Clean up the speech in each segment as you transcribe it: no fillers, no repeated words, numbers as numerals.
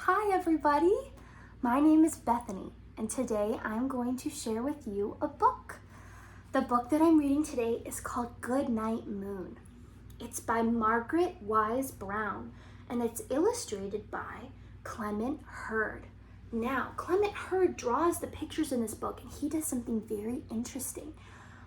Hi everybody, my name is Bethany and today I'm going to share with you a book. The book that I'm reading today is called Goodnight Moon. It's by Margaret Wise Brown and it's illustrated by Clement Hurd. Now, Clement Hurd draws the pictures in this book and he does something very interesting.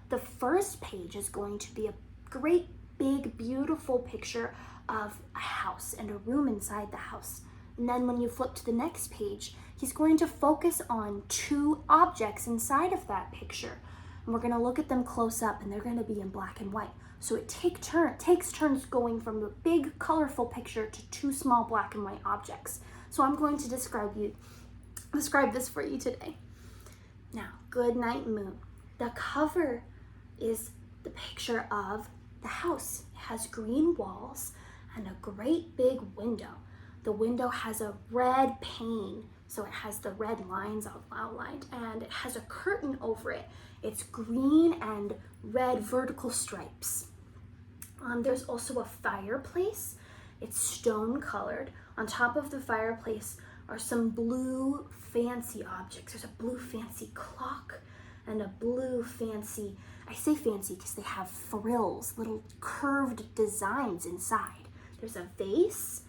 The first page is going to be a great big beautiful picture of a house and a room inside the house. And then when you flip to the next page, he's going to focus on two objects inside of that picture. And we're going to look at them close up and they're going to be in black and white. So it takes turns going from a big colorful picture to two small black and white objects. So I'm going to describe this for you today. Now, Goodnight Moon. The cover is the picture of the house. It has green walls and a great big window. The window has a red pane, so it has the red lines outlined, and it has a curtain over it. It's green and red vertical stripes. There's also a fireplace. It's stone colored. On top of the fireplace are some blue fancy objects. There's a blue fancy clock and a blue fancy, I say fancy because they have frills, little curved designs inside. There's a vase.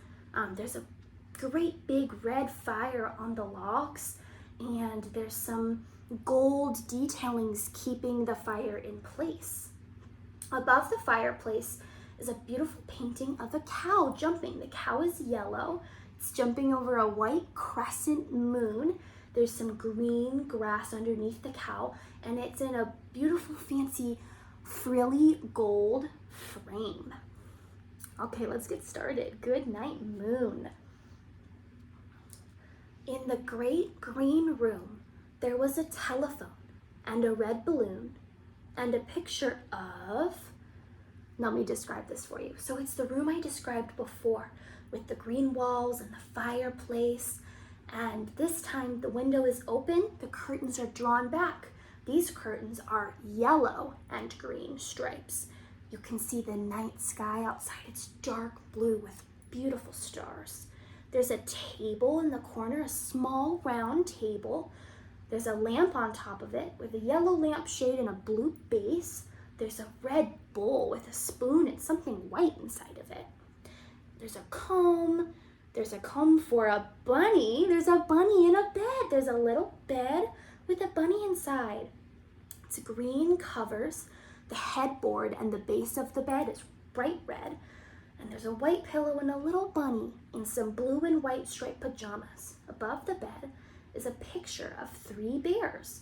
There's a great big red fire on the logs, and there's some gold detailings keeping the fire in place. Above the fireplace is a beautiful painting of a cow jumping. The cow is yellow. It's jumping over a white crescent moon. There's some green grass underneath the cow, and it's in a beautiful fancy frilly gold frame. Okay, let's get started. Goodnight Moon. In the great green room, there was a telephone and a red balloon and a picture of, let me describe this for you. So it's the room I described before with the green walls and the fireplace. And this time the window is open, the curtains are drawn back. These curtains are yellow and green stripes. You can see the night sky outside. It's dark blue with beautiful stars. There's a table in the corner, a small round table. There's a lamp on top of it with a yellow lampshade and a blue base. There's a red bowl with a spoon and something white inside of it. There's a comb. There's a comb for a bunny. There's a bunny in a bed. There's a little bed with a bunny inside. It's green covers. The headboard and the base of the bed is bright red, and there's a white pillow and a little bunny in some blue and white striped pajamas. Above the bed is a picture of three bears.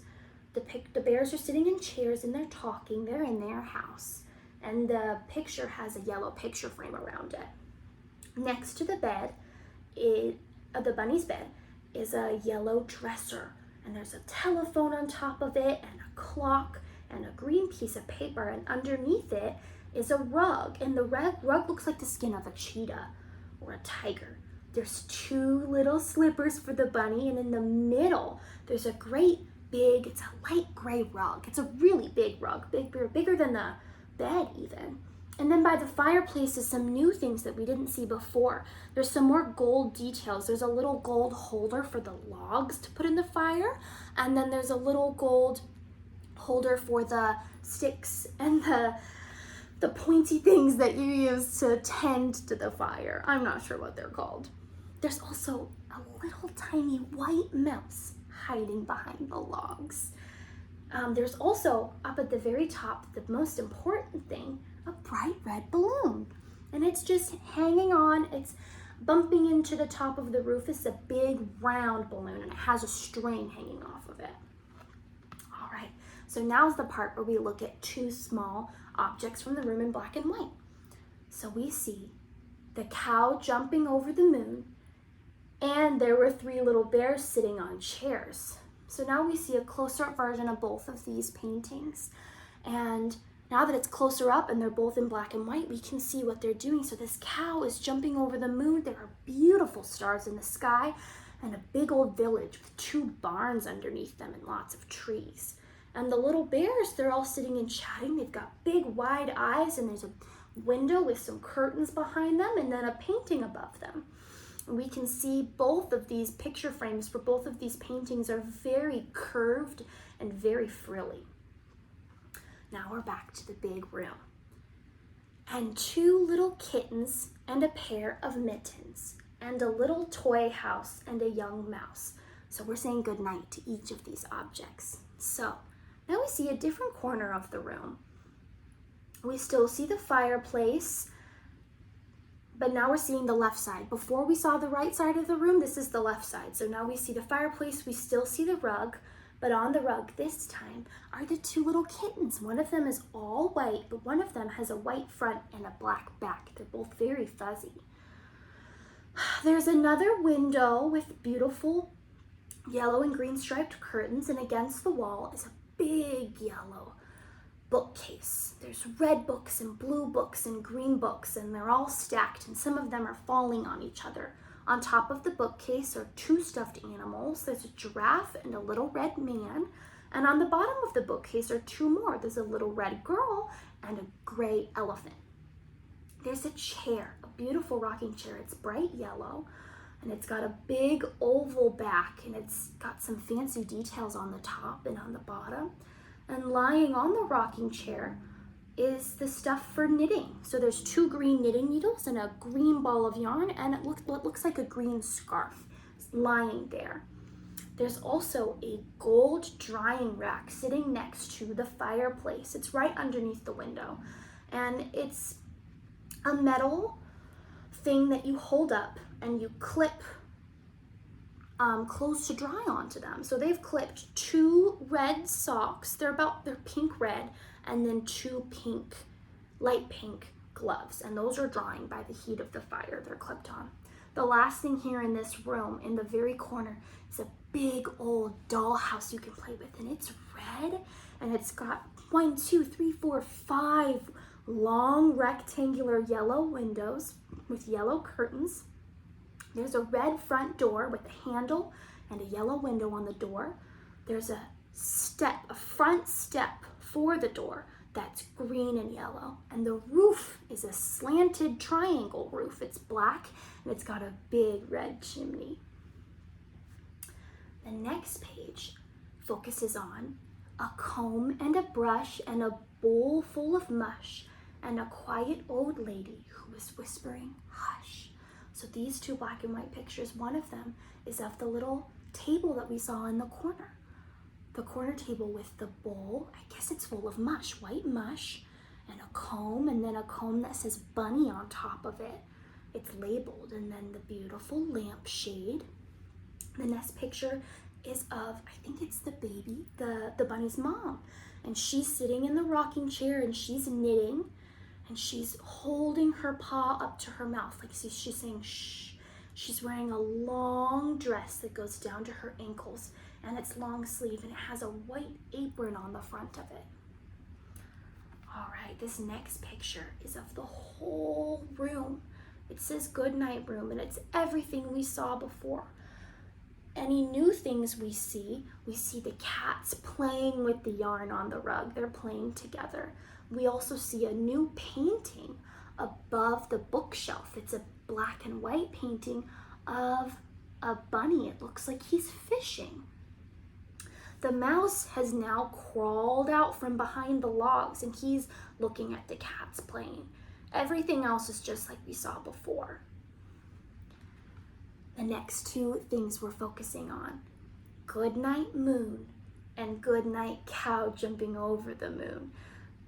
The bears are sitting in chairs and they're talking. They're in their house, and the picture has a yellow picture frame around it. Next to the bed, the bunny's bed, is a yellow dresser, and there's a telephone on top of it and a clock and a green piece of paper, and underneath it is a rug, and the rug looks like the skin of a cheetah or a tiger. There's two little slippers for the bunny, and in the middle there's a great big, it's a light gray rug. It's a really big rug, bigger than the bed even. And then by the fireplace is some new things that we didn't see before. There's some more gold details. There's a little gold holder for the logs to put in the fire, and then there's a little gold holder for the sticks and the pointy things that you use to tend to the fire. I'm not sure what they're called. There's also a little tiny white mouse hiding behind the logs. There's also, up at the very top, the most important thing, a bright red balloon. And it's just hanging on, it's bumping into the top of the roof. It's a big round balloon and it has a string hanging off of it. All right, so now's the part where we look at two small objects from the room in black and white. So we see the cow jumping over the moon, and there were three little bears sitting on chairs. So now we see a closer-up version of both of these paintings. And now that it's closer up and they're both in black and white, we can see what they're doing. So this cow is jumping over the moon. There are beautiful stars in the sky and a big old village with two barns underneath them and lots of trees. And the little bears, they're all sitting and chatting. They've got big wide eyes, and there's a window with some curtains behind them and then a painting above them. We can see both of these picture frames for both of these paintings are very curved and very frilly. Now we're back to the big room. And 2 little kittens and a pair of mittens and a little toy house and a young mouse. So we're saying goodnight to each of these objects. So now we see a different corner of the room. We still see the fireplace, but now we're seeing the left side. Before we saw the right side of the room, this is the left side. So now we see the fireplace, we still see the rug, but on the rug this time are the 2 little kittens. One of them is all white, but one of them has a white front and a black back. They're both very fuzzy. There's another window with beautiful yellow and green striped curtains, and against the wall is a big yellow bookcase. There's red books and blue books and green books, and they're all stacked, and some of them are falling on each other. On top of the bookcase are 2 stuffed animals. There's a giraffe and a little red man, and on the bottom of the bookcase are 2 more. There's a little red girl and a gray elephant. There's a chair, a beautiful rocking chair. It's bright yellow, and it's got a big oval back, and it's got some fancy details on the top and on the bottom. And lying on the rocking chair is the stuff for knitting. So there's 2 green knitting needles and a green ball of yarn, and what looks like a green scarf lying there. There's also a gold drying rack sitting next to the fireplace. It's right underneath the window, and it's a metal thing that you hold up and you clip clothes to dry onto them. So they've clipped 2 red socks. They're pink red, and then 2 light pink gloves, and those are drying by the heat of the fire. They're clipped on. The last thing here in this room, in the very corner, is a big old dollhouse you can play with, and it's red, and it's got 1, 2, 3, 4, 5 long rectangular yellow windows with yellow curtains. There's a red front door with a handle and a yellow window on the door. There's a front step for the door that's green and yellow. And the roof is a slanted triangle roof. It's black, and it's got a big red chimney. The next page focuses on a comb and a brush and a bowl full of mush and a quiet old lady who is whispering, "Hush." So these 2 black and white pictures, one of them is of the little table that we saw in the corner. The corner table with the bowl, I guess it's full of mush, white mush, and a comb, and then a comb that says bunny on top of it. It's labeled, and then the beautiful lampshade. The next picture is of, I think it's the baby, the bunny's mom. And she's sitting in the rocking chair, and she's knitting, and she's holding her paw up to her mouth, like she's saying shh. She's wearing a long dress that goes down to her ankles, and it's long sleeve, and it has a white apron on the front of it. All right, this next picture is of the whole room. It says Goodnight Room, and it's everything we saw before. Any new things we see the cats playing with the yarn on the rug. They're playing together. We also see a new painting above the bookshelf. It's a black and white painting of a bunny. It looks like he's fishing. The mouse has now crawled out from behind the logs, and he's looking at the cats playing. Everything else is just like we saw before. The next 2 things we're focusing on: Goodnight Moon and Goodnight Cow jumping over the moon.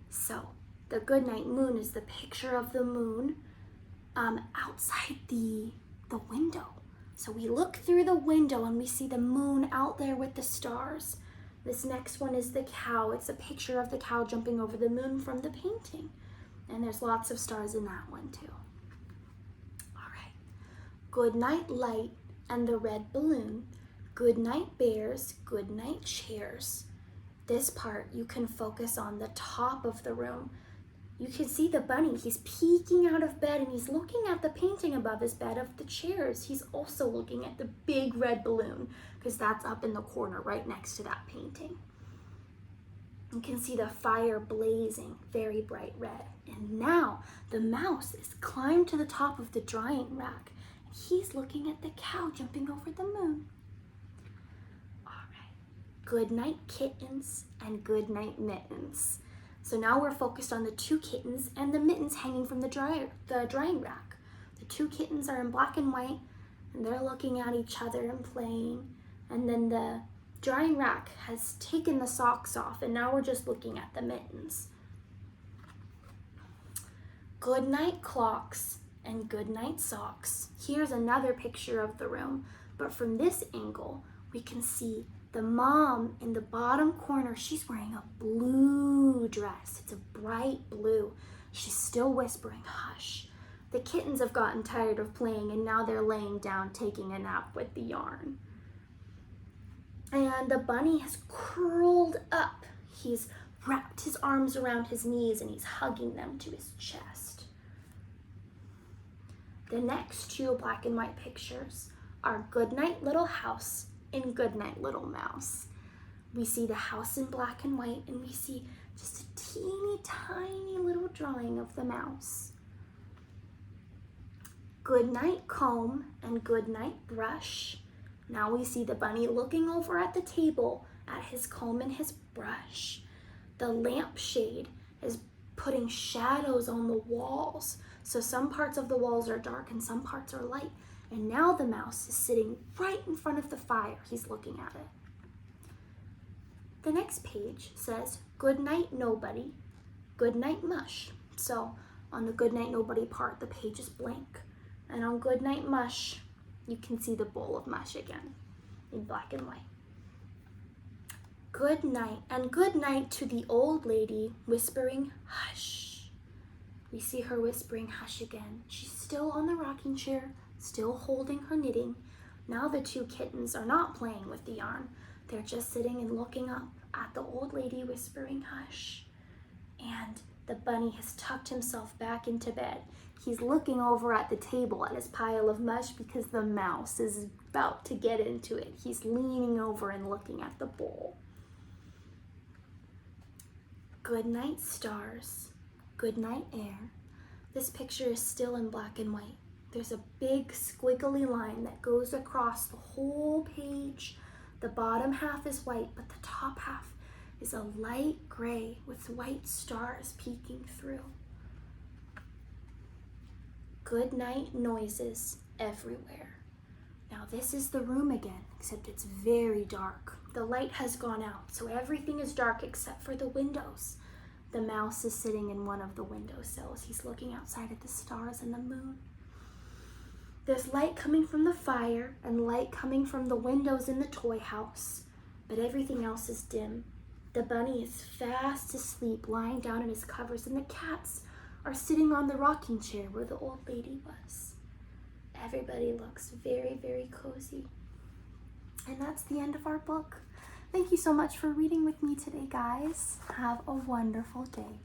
So the Goodnight Moon is the picture of the moon outside the window. So we look through the window and we see the moon out there with the stars. This next one is the cow. It's a picture of the cow jumping over the moon from the painting. And there's lots of stars in that one too. All right. Goodnight Light and the Red Balloon. Goodnight Bears, Goodnight Chairs. This part, you can focus on the top of the room. You can see the bunny. He's peeking out of bed, and he's looking at the painting above his bed of the chairs. He's also looking at the big red balloon, because that's up in the corner right next to that painting. You can see the fire blazing, very bright red. And now the mouse is climbed to the top of the drying rack, He's looking at the cow jumping over the moon. All right. Goodnight kittens and goodnight mittens. So now we're focused on the two kittens and the mittens hanging from the drying rack. The two kittens are in black and white, and they're looking at each other and playing. And then the drying rack has taken the socks off, and now we're just looking at the mittens. Goodnight clocks and goodnight socks. Here's another picture of the room, but from this angle, we can see the mom in the bottom corner. She's wearing a blue dress. It's a bright blue. She's still whispering, hush. The kittens have gotten tired of playing, and now they're laying down, taking a nap with the yarn. And the bunny has curled up. He's wrapped his arms around his knees, and he's hugging them to his chest. The next two black and white pictures are Goodnight Little House and Goodnight Little Mouse. We see the house in black and white, and we see just a teeny tiny little drawing of the mouse. Goodnight comb and goodnight brush. Now we see the bunny looking over at the table at his comb and his brush. The lampshade is putting shadows on the walls. So some parts of the walls are dark and some parts are light. And now the mouse is sitting right in front of the fire. He's looking at it. The next page says, Goodnight Nobody, Goodnight Mush. So on the Goodnight Nobody part, the page is blank. And on Goodnight Mush, you can see the bowl of mush again in black and white. Good night, and good night to the old lady whispering, hush. We see her whispering hush again. She's still on the rocking chair, still holding her knitting. Now the two kittens are not playing with the yarn. They're just sitting and looking up at the old lady whispering hush. And the bunny has tucked himself back into bed. He's looking over at the table at his pile of mush because the mouse is about to get into it. He's leaning over and looking at the bowl. Good night, stars. Good night, air. This picture is still in black and white. There's a big squiggly line that goes across the whole page. The bottom half is white, but the top half is a light gray with white stars peeking through. Good night noises everywhere. Now this is the room again, except it's very dark. The light has gone out, so everything is dark except for the windows. The mouse is sitting in one of the windowsills. He's looking outside at the stars and the moon. There's light coming from the fire and light coming from the windows in the toy house, but everything else is dim. The bunny is fast asleep, lying down in his covers, and the cats are sitting on the rocking chair where the old lady was. Everybody looks very, very cozy. And that's the end of our book. Thank you so much for reading with me today, guys. Have a wonderful day.